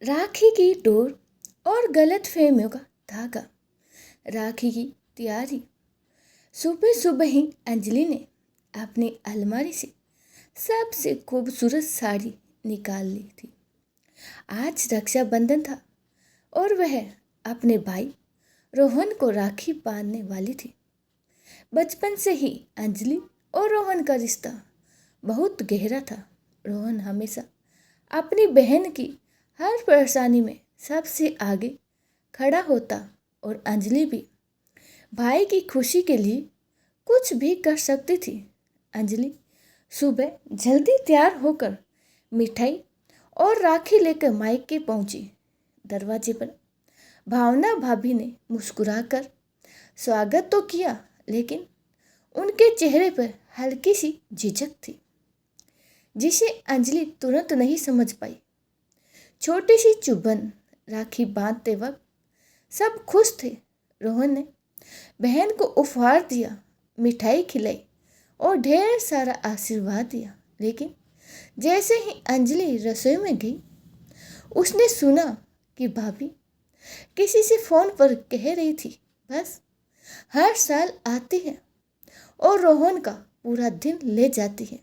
राखी की डोर और गलतफहमियों का धागा। राखी की तैयारी। सुबह सुबह ही अंजलि ने अपनी अलमारी से सबसे खूबसूरत साड़ी निकाल ली थी। आज रक्षाबंधन था और वह अपने भाई रोहन को राखी बांधने वाली थी। बचपन से ही अंजलि और रोहन का रिश्ता बहुत गहरा था। रोहन हमेशा अपनी बहन की हर परेशानी में सबसे आगे खड़ा होता और अंजलि भी भाई की खुशी के लिए कुछ भी कर सकती थी। अंजलि सुबह जल्दी तैयार होकर मिठाई और राखी लेकर मायके पहुंची। दरवाजे पर भावना भाभी ने मुस्कुराकर स्वागत तो किया, लेकिन उनके चेहरे पर हल्की सी झिझक थी, जिसे अंजलि तुरंत नहीं समझ पाई। छोटी सी चुभन। राखी बांधते वक्त सब खुश थे। रोहन ने बहन को उपहार दिया, मिठाई खिलाई और ढेर सारा आशीर्वाद दिया। लेकिन जैसे ही अंजलि रसोई में गई, उसने सुना कि भाभी किसी से फोन पर कह रही थी, बस हर साल आती है और रोहन का पूरा दिन ले जाती है।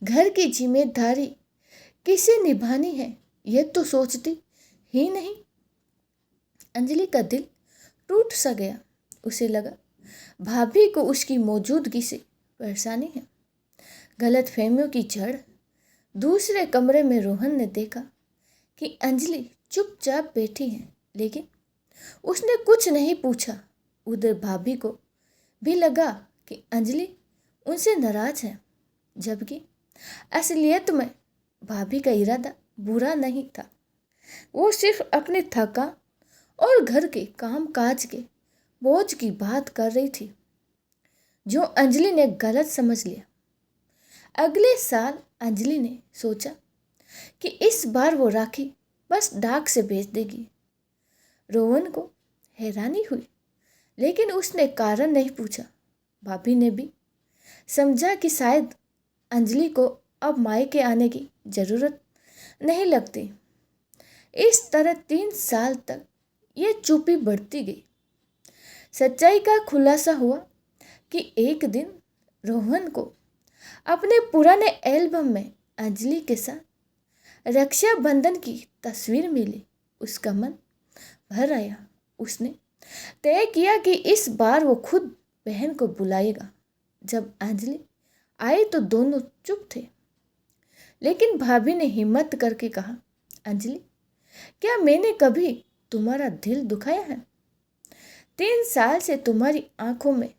घर की जिम्मेदारी किसे निभानी है, यह तो सोचती ही नहीं। अंजलि का दिल टूट सा गया। उसे लगा भाभी को उसकी मौजूदगी से परेशानी है। गलतफहमियों की जड़। दूसरे कमरे में रोहन ने देखा कि अंजलि चुपचाप बैठी है, लेकिन उसने कुछ नहीं पूछा। उधर भाभी को भी लगा कि अंजलि उनसे नाराज है, जबकि असलियत में भाभी का इरादा बुरा नहीं था। वो सिर्फ अपने थकान और घर के काम काज के बोझ की बात कर रही थी, जो अंजलि ने गलत समझ लिया। अगले साल अंजलि ने सोचा कि इस बार वो राखी बस डाक से भेज देगी। रोहन को हैरानी हुई, लेकिन उसने कारण नहीं पूछा। भाभी ने भी समझा कि शायद अंजलि को अब मायके आने की जरूरत नहीं लगती। इस तरह 3 साल तक ये चुप्पी बढ़ती गई। सच्चाई का खुलासा हुआ कि एक दिन रोहन को अपने पुराने एल्बम में अंजलि के साथ रक्षाबंधन की तस्वीर मिली। उसका मन भर आया। उसने तय किया कि इस बार वो खुद बहन को बुलाएगा। जब अंजलि आई तो दोनों चुप थे, लेकिन भाभी ने हिम्मत करके कहा, अंजलि, क्या मैंने कभी तुम्हारा दिल दुखाया है? 3 साल से तुम्हारी आंखों में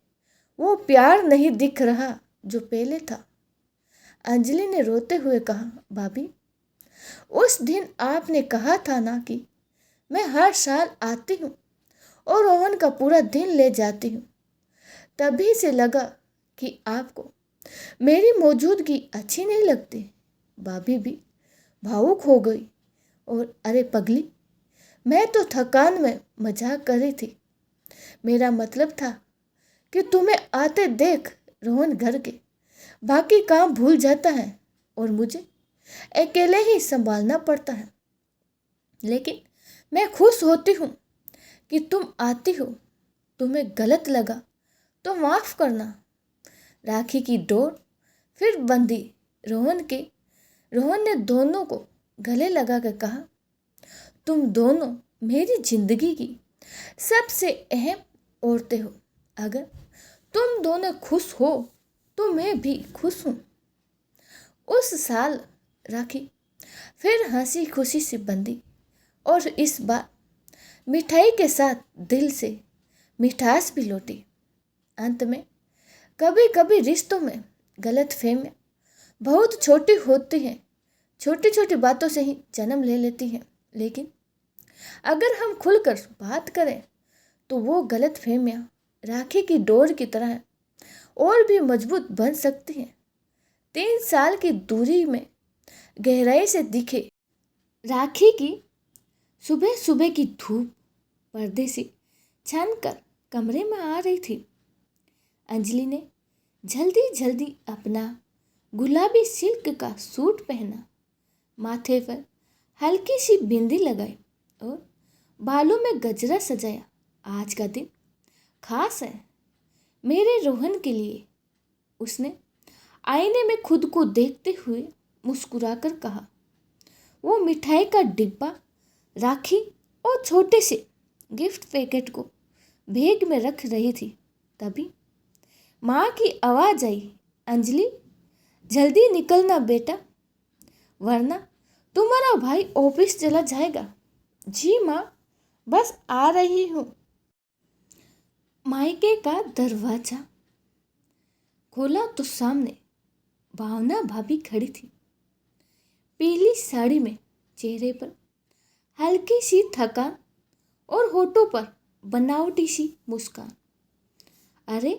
वो प्यार नहीं दिख रहा जो पहले था। अंजलि ने रोते हुए कहा, भाभी, उस दिन आपने कहा था ना कि मैं हर साल आती हूँ और रोहन का पूरा दिन ले जाती हूँ। तभी से लगा कि आपको मेरी मौजूदगी अच्छी नहीं लगती। भाभी भी भावुक हो गई और अरे पगली, मैं तो थकान में मजाक कर रही थी। मेरा मतलब था कि तुम्हें आते देख रोहन घर के बाकी काम भूल जाता है और मुझे अकेले ही संभालना पड़ता है। लेकिन मैं खुश होती हूँ कि तुम आती हो। तुम्हें गलत लगा तो माफ़ करना। राखी की डोर फिर बंधी। रोहन ने दोनों को गले लगा कर कहा, तुम दोनों मेरी जिंदगी की सबसे अहम औरतें हो। अगर तुम दोनों खुश हो तो मैं भी खुश हूँ। उस साल राखी फिर हंसी खुशी से बंधी और इस बार मिठाई के साथ दिल से मिठास भी लौटी। अंत में कभी कभी रिश्तों में गलतफहमियां बहुत छोटी होती हैं, छोटी छोटी बातों से ही जन्म ले लेती हैं। लेकिन अगर हम खुलकर बात करें तो वो गलतफहमियां राखी की डोर की तरह और भी मजबूत बन सकती हैं। 3 साल की दूरी में गहराई से दिखे राखी की सुबह सुबह की धूप पर्दे से छानकर कमरे में आ रही थी। अंजलि ने जल्दी जल्दी अपना गुलाबी सिल्क का सूट पहना, माथे पर हल्की सी बिंदी लगाई और बालों में गजरा सजाया। आज का दिन खास है मेरे रोहन के लिए, उसने आईने में खुद को देखते हुए मुस्कुराकर कहा। वो मिठाई का डिब्बा, राखी और छोटे से गिफ्ट पैकेट को बैग में रख रही थी। तभी माँ की आवाज़ आई, अंजलि जल्दी निकलना बेटा, वरना तुम्हारा भाई ऑफिस चला जाएगा। जी माँ, बस आ रही हूँ। मायके का दरवाजा खोला तो सामने भावना भाभी खड़ी थी, पीली साड़ी में, चेहरे पर हल्की सी थकान और होठों पर बनावटी सी मुस्कान। अरे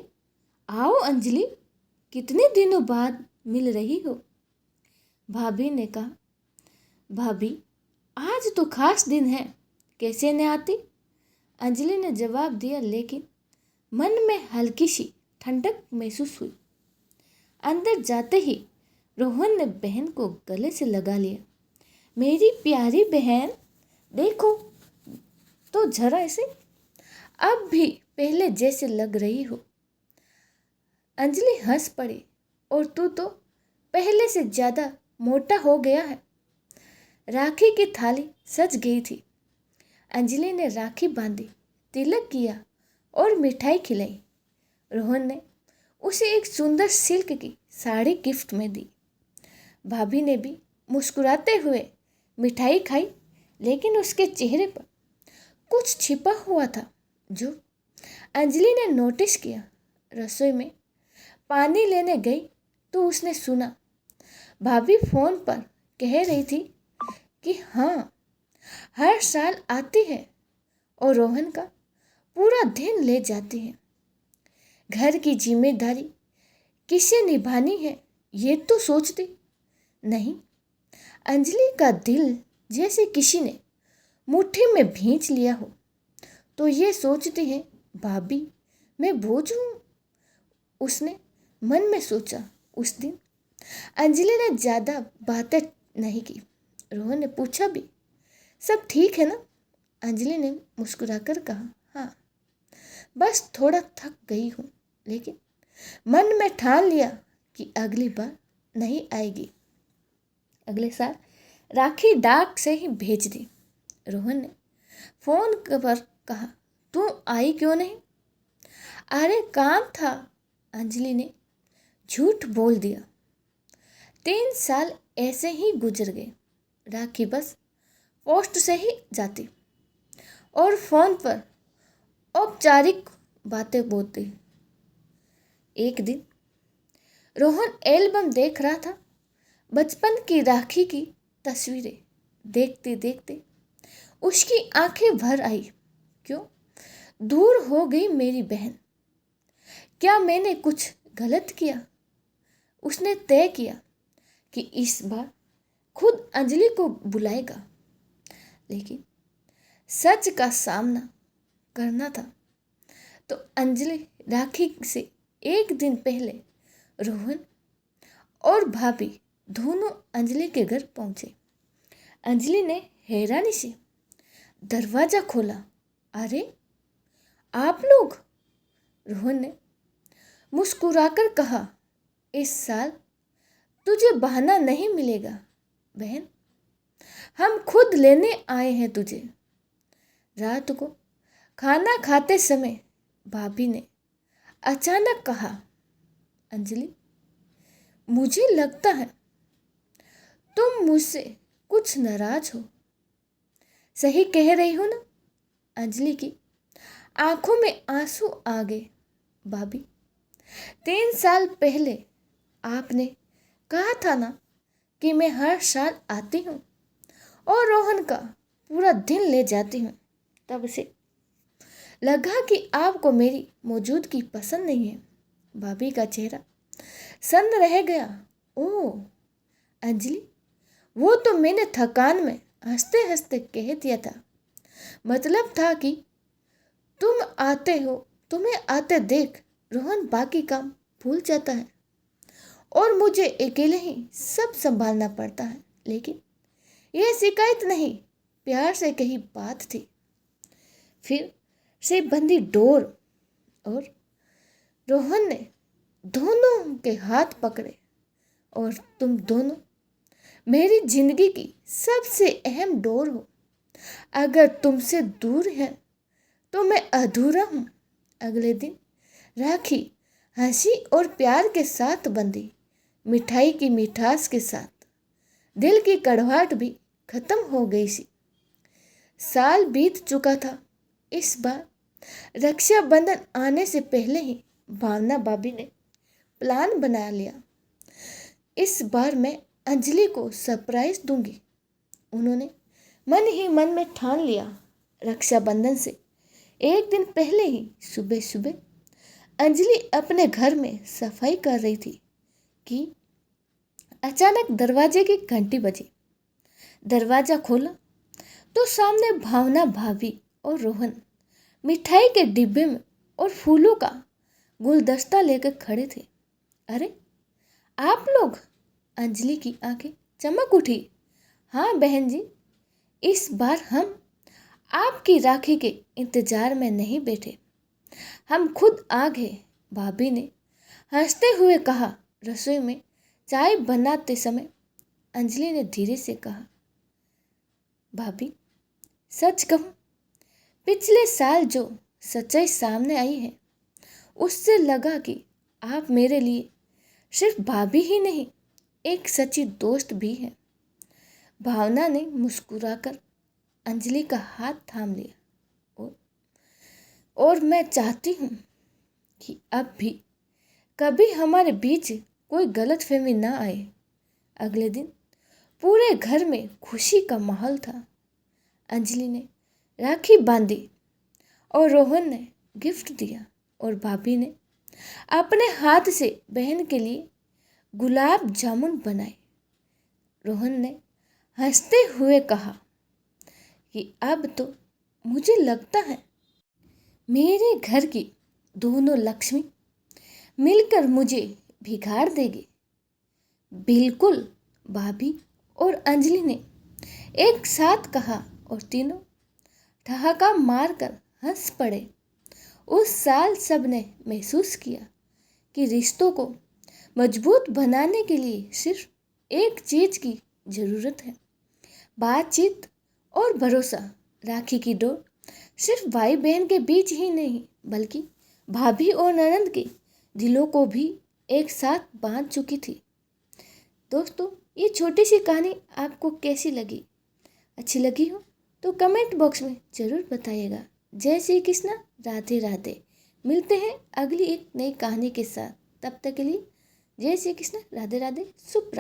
आओ अंजलि, कितने दिनों बाद मिल रही हो, भाभी ने कहा। भाभी, आज तो खास दिन है, कैसे न आती, अंजलि ने जवाब दिया, लेकिन मन में हल्की सी ठंडक महसूस हुई। अंदर जाते ही रोहन ने बहन को गले से लगा लिया। मेरी प्यारी बहन, देखो तो जरा ऐसे, अब भी पहले जैसे लग रही हो। अंजलि हंस पड़ी, और तू तो पहले से ज़्यादा मोटा हो गया है। राखी की थाली सज गई थी। अंजलि ने राखी बांधी, तिलक किया और मिठाई खिलाई। रोहन ने उसे एक सुंदर सिल्क की साड़ी गिफ्ट में दी। भाभी ने भी मुस्कुराते हुए मिठाई खाई, लेकिन उसके चेहरे पर कुछ छिपा हुआ था जो अंजलि ने नोटिस किया। रसोई में पानी लेने गई तो उसने सुना भाभी फ़ोन पर कह रही थी कि हाँ, हर साल आती है और रोहन का पूरा दिन ले जाती है। घर की जिम्मेदारी किसे निभानी है ये तो सोचती नहीं। अंजलि का दिल जैसे किसी ने मुट्ठी में भींच लिया हो, तो ये सोचती है भाभी मैं बोझ हूँ, उसने मन में सोचा। उस दिन अंजलि ने ज़्यादा बातें नहीं की। रोहन ने पूछा भी, सब ठीक है ना? अंजलि ने मुस्कुराकर कहा, हाँ, बस थोड़ा थक गई हूँ, लेकिन मन में ठान लिया कि अगली बार नहीं आएगी। अगले साल राखी डाक से ही भेज दी। रोहन ने फ़ोन पर कहा, तू आई क्यों नहीं? अरे काम था, अंजलि ने झूठ बोल दिया। 3 साल ऐसे ही गुजर गए। राखी बस पोस्ट से ही जाती और फ़ोन पर औपचारिक बातें बोलती। एक दिन रोहन एल्बम देख रहा था। बचपन की राखी की तस्वीरें देखते देखते उसकी आंखें भर आई। क्यों दूर हो गई मेरी बहन? क्या मैंने कुछ गलत किया? उसने तय किया कि इस बार खुद अंजलि को बुलाएगा, लेकिन सच का सामना करना था तो अंजलि राखी से एक दिन पहले रोहन और भाभी दोनों अंजलि के घर पहुंचे। अंजलि ने हैरानी से दरवाज़ा खोला। अरे आप लोग? रोहन ने मुस्कुराकर कहा, इस साल तुझे बहाना नहीं मिलेगा बहन, हम खुद लेने आए हैं तुझे। रात को खाना खाते समय भाभी ने अचानक कहा, अंजलि मुझे लगता है तुम मुझसे कुछ नाराज हो। सही कह रही हो ना? अंजलि की आंखों में आंसू आ गए। भाभी, 3 साल पहले आपने कहा था ना कि मैं हर साल आती हूँ और रोहन का पूरा दिन ले जाती हूँ। तब से लगा कि आपको मेरी मौजूदगी पसंद नहीं है। भाभी का चेहरा सन्न रह गया। ओह अंजलि, वो तो मैंने थकान में हंसते हंसते कह दिया था। मतलब था कि तुम आते हो, तुम्हें आते देख रोहन बाकी काम भूल जाता है और मुझे अकेले ही सब संभालना पड़ता है। लेकिन यह शिकायत नहीं, प्यार से कही बात थी। फिर से बंधी डोर और रोहन ने दोनों के हाथ पकड़े। और तुम दोनों मेरी जिंदगी की सबसे अहम डोर हो। अगर तुमसे दूर है तो मैं अधूरा हूँ। अगले दिन राखी हंसी और प्यार के साथ बंधी, मिठाई की मिठास के साथ। दिल की कड़वाहट भी खत्म हो गई सी। साल बीत चुका था। इस बार रक्षाबंधन आने से पहले ही भावना भाभी ने प्लान बना लिया। इस बार मैं अंजलि को सरप्राइज दूंगी। उन्होंने मन ही मन में ठान लिया। रक्षाबंधन से एक दिन पहले ही सुबह सुबह अंजलि अपने घर में सफाई कर रही थी कि अचानक दरवाजे की घंटी बजी। दरवाजा खोला तो सामने भावना भाभी और रोहन मिठाई के डिब्बे में और फूलों का गुलदस्ता लेकर खड़े थे। अरे आप लोग! अंजलि की आंखें चमक उठी। हाँ बहन जी, इस बार हम आपकी राखी के इंतजार में नहीं बैठे, हम खुद आ गए। भाभी ने हंसते हुए कहा। रसोई में चाय बनाते समय अंजलि ने धीरे से कहा, भाभी सच कहूँ, पिछले साल जो सच्चाई सामने आई है उससे लगा कि आप मेरे लिए सिर्फ भाभी ही नहीं, एक सच्ची दोस्त भी है। भावना ने मुस्कुराकर अंजलि का हाथ थाम लिया। और मैं चाहती हूँ कि अब भी कभी हमारे बीच कोई गलतफहमी ना आए। अगले दिन पूरे घर में खुशी का माहौल था। अंजलि ने राखी बांधी और रोहन ने गिफ्ट दिया और भाभी ने अपने हाथ से बहन के लिए गुलाब जामुन बनाए। रोहन ने हंसते हुए कहा कि अब तो मुझे लगता है मेरे घर की दोनों लक्ष्मी मिलकर मुझे भिखार देगी। बिल्कुल, भाभी और अंजलि ने एक साथ कहा और तीनों ठहाका मारकर हंस पड़े। उस साल सबने महसूस किया कि रिश्तों को मजबूत बनाने के लिए सिर्फ एक चीज़ की ज़रूरत है, बातचीत और भरोसा। राखी की डोर सिर्फ भाई बहन के बीच ही नहीं बल्कि भाभी और ननंद के दिलों को भी एक साथ बांध चुकी थी। दोस्तों, ये छोटी सी कहानी आपको कैसी लगी? अच्छी लगी हो तो कमेंट बॉक्स में ज़रूर बताइएगा। जय श्री कृष्णा, राधे राधे। मिलते हैं अगली एक नई कहानी के साथ। तब तक के लिए जय श्री कृष्ण, राधे राधे, शुभ रात्रि।